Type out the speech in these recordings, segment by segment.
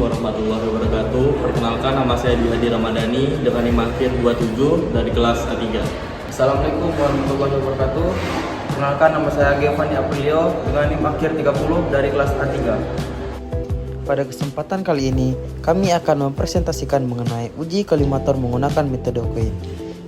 warahmatullahi wabarakatuh. Perkenalkan, nama saya Dwi Ramadhani dengan NIM akhir 27 dari kelas A3. Assalamualaikum warahmatullahi wabarakatuh. Perkenalkan, nama saya Giovanni Aprilio dengan NIM akhir 30 dari kelas A3. Pada kesempatan kali ini, kami akan mempresentasikan mengenai uji kolimator menggunakan metode Queen.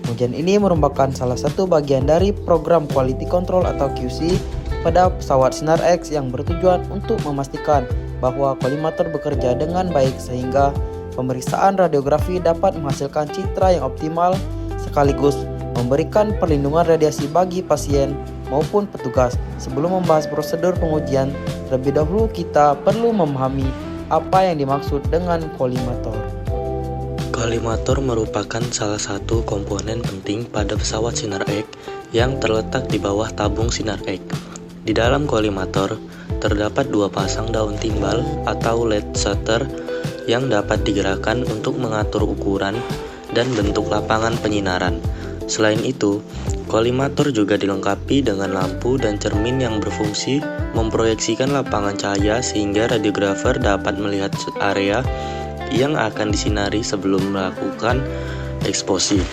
Ujian ini merupakan salah satu bagian dari program Quality Control atau QC pada pesawat Sinar X yang bertujuan untuk memastikan bahwa kolimator bekerja dengan baik sehingga pemeriksaan radiografi dapat menghasilkan citra yang optimal sekaligus memberikan perlindungan radiasi bagi pasien maupun petugas. Sebelum membahas prosedur pengujian, terlebih dahulu kita perlu memahami apa yang dimaksud dengan kolimator. Kolimator merupakan salah satu komponen penting pada pesawat Sinar X yang terletak di bawah tabung Sinar X. Di dalam kolimator, terdapat dua pasang daun timbal atau LED shutter yang dapat digerakkan untuk mengatur ukuran dan bentuk lapangan penyinaran. Selain itu, kolimator juga dilengkapi dengan lampu dan cermin yang berfungsi memproyeksikan lapangan cahaya sehingga radiografer dapat melihat area yang akan disinari sebelum melakukan eksposi.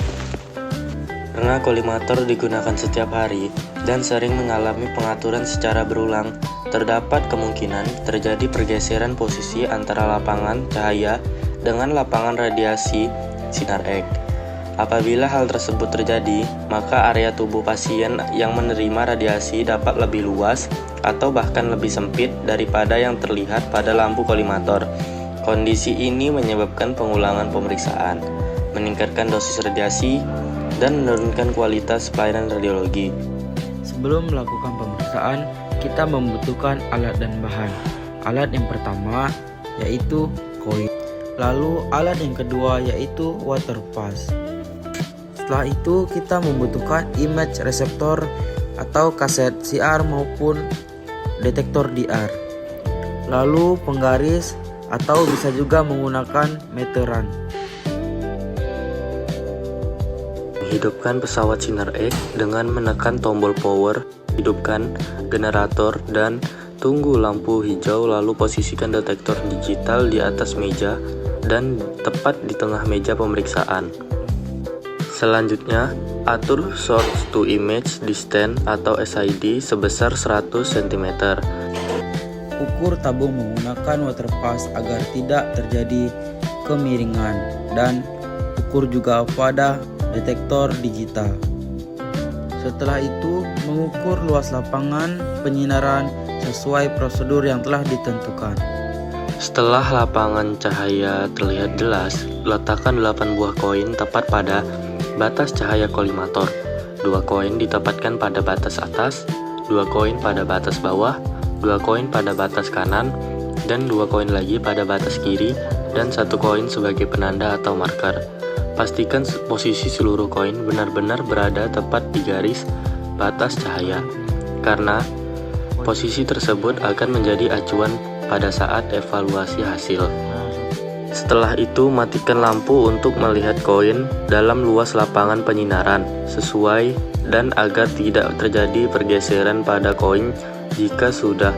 Karena kolimator digunakan setiap hari dan sering mengalami pengaturan secara berulang, terdapat kemungkinan terjadi pergeseran posisi antara lapangan cahaya dengan lapangan radiasi Sinar X. Apabila hal tersebut terjadi, maka area tubuh pasien yang menerima radiasi dapat lebih luas atau bahkan lebih sempit daripada yang terlihat pada lampu kolimator. Kondisi ini menyebabkan pengulangan pemeriksaan, meningkatkan dosis radiasi, dan menurunkan kualitas pelayanan radiologi. Sebelum melakukan pemeriksaan, kita membutuhkan alat dan bahan. Alat yang pertama yaitu koin. Lalu alat yang kedua yaitu water pass. Setelah itu kita membutuhkan image reseptor atau kaset CR maupun detektor DR. Lalu penggaris atau bisa juga menggunakan meteran. Menghidupkan pesawat Sinar X dengan menekan tombol power, hidupkan generator dan tunggu lampu hijau, lalu posisikan detektor digital di atas meja dan tepat di tengah meja pemeriksaan. Selanjutnya, atur source to image distance atau SID sebesar 100 cm. Ukur tabung menggunakan water pass agar tidak terjadi kemiringan dan ukur juga pada detektor digital. Setelah itu, mengukur luas lapangan penyinaran sesuai prosedur yang telah ditentukan. Setelah lapangan cahaya terlihat jelas, letakkan 8 buah koin tepat pada batas cahaya kolimator. 2 koin ditempatkan pada batas atas, 2 koin pada batas bawah, 2 koin pada batas kanan, dan 2 koin lagi pada batas kiri, dan 1 koin sebagai penanda atau marker. Pastikan posisi seluruh koin benar-benar berada tepat di garis batas cahaya, karena posisi tersebut akan menjadi acuan pada saat evaluasi hasil. Setelah itu, matikan lampu untuk melihat koin dalam luas lapangan penyinaran sesuai dan agar tidak terjadi pergeseran pada koin. Jika sudah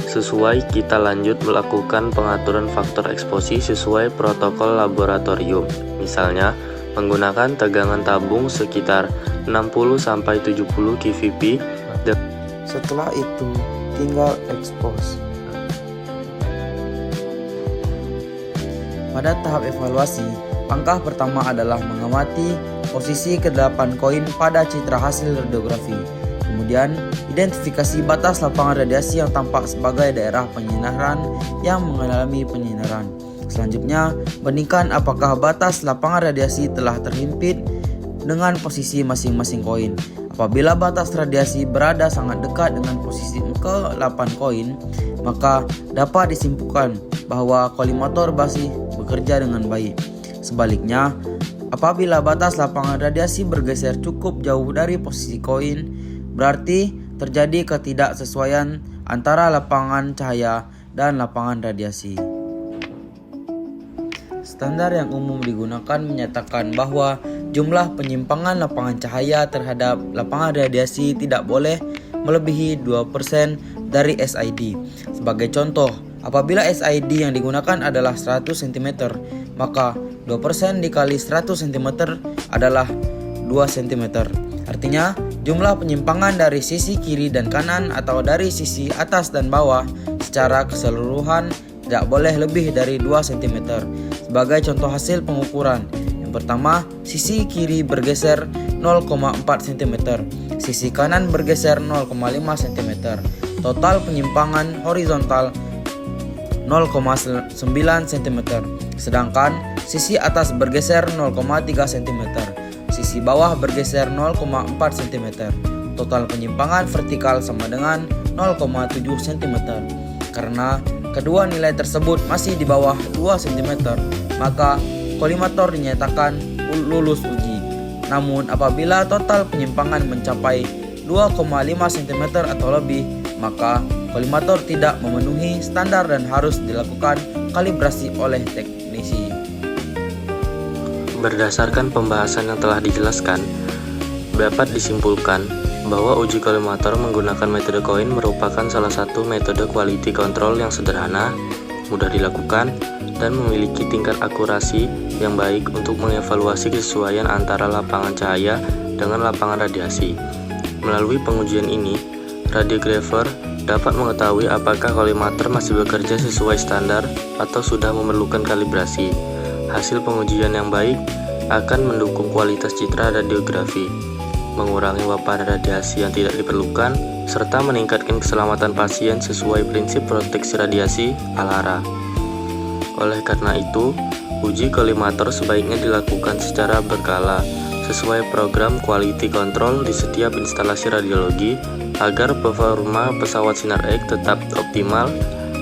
sesuai, kita lanjut melakukan pengaturan faktor eksposi sesuai protokol laboratorium. Misalnya, menggunakan tegangan tabung sekitar 60-70 kVp. Setelah itu, tinggal expose. Pada tahap evaluasi, langkah pertama adalah mengamati posisi ke-8 koin pada citra hasil radiografi. Kemudian, identifikasi batas lapangan radiasi yang tampak sebagai daerah penyinaran yang mengalami penyinaran. Selanjutnya, bandingkan apakah batas lapangan radiasi telah terhimpit dengan posisi masing-masing koin. Apabila batas radiasi berada sangat dekat dengan posisi ke-8 koin, maka dapat disimpulkan bahwa kolimator masih bekerja dengan baik. Sebaliknya, apabila batas lapangan radiasi bergeser cukup jauh dari posisi koin, berarti terjadi ketidaksesuaian antara lapangan cahaya dan lapangan radiasi. Standar yang umum digunakan menyatakan bahwa jumlah penyimpangan lapangan cahaya terhadap lapangan radiasi tidak boleh melebihi 2% dari SID. Sebagai contoh, Apabila SID yang digunakan adalah 100 cm, maka 2% dikali 100 cm adalah 2 cm. Artinya, jumlah penyimpangan dari sisi kiri dan kanan atau dari sisi atas dan bawah secara keseluruhan tidak boleh lebih dari 2 cm. Sebagai contoh hasil pengukuran, yang pertama, sisi kiri bergeser 0,4 cm, sisi kanan bergeser 0,5 cm. Total penyimpangan horizontal 0,9 cm, sedangkan sisi atas bergeser 0,3 cm, sisi bawah bergeser 0,4 cm. Total penyimpangan vertikal sama dengan 0,7 cm. Karena kedua nilai tersebut masih di bawah 2 cm, maka kolimator dinyatakan lulus uji. Namun apabila total penyimpangan mencapai 2,5 cm atau lebih, maka kolimator tidak memenuhi standar dan harus dilakukan kalibrasi oleh teknisi. Berdasarkan pembahasan yang telah dijelaskan, dapat disimpulkan bahwa uji kolimator menggunakan metode koin merupakan salah satu metode quality control yang sederhana, mudah dilakukan, dan memiliki tingkat akurasi yang baik untuk mengevaluasi kesesuaian antara lapangan cahaya dengan lapangan radiasi. Melalui pengujian ini, radiografer dapat mengetahui apakah kolimator masih bekerja sesuai standar atau sudah memerlukan kalibrasi. Hasil pengujian yang baik akan mendukung kualitas citra radiografi, mengurangi paparan radiasi yang tidak diperlukan, serta meningkatkan keselamatan pasien sesuai prinsip proteksi radiasi ALARA. Oleh karena itu, uji kolimator sebaiknya dilakukan secara berkala, sesuai program quality control di setiap instalasi radiologi, agar performa pesawat Sinar X tetap optimal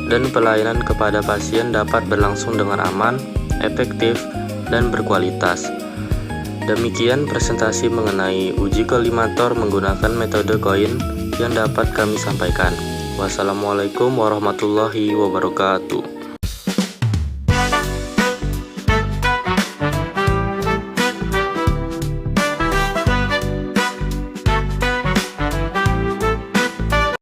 dan pelayanan kepada pasien dapat berlangsung dengan aman, efektif, dan berkualitas. Demikian presentasi mengenai uji kolimator menggunakan metode koin yang dapat kami sampaikan. Wassalamualaikum warahmatullahi wabarakatuh.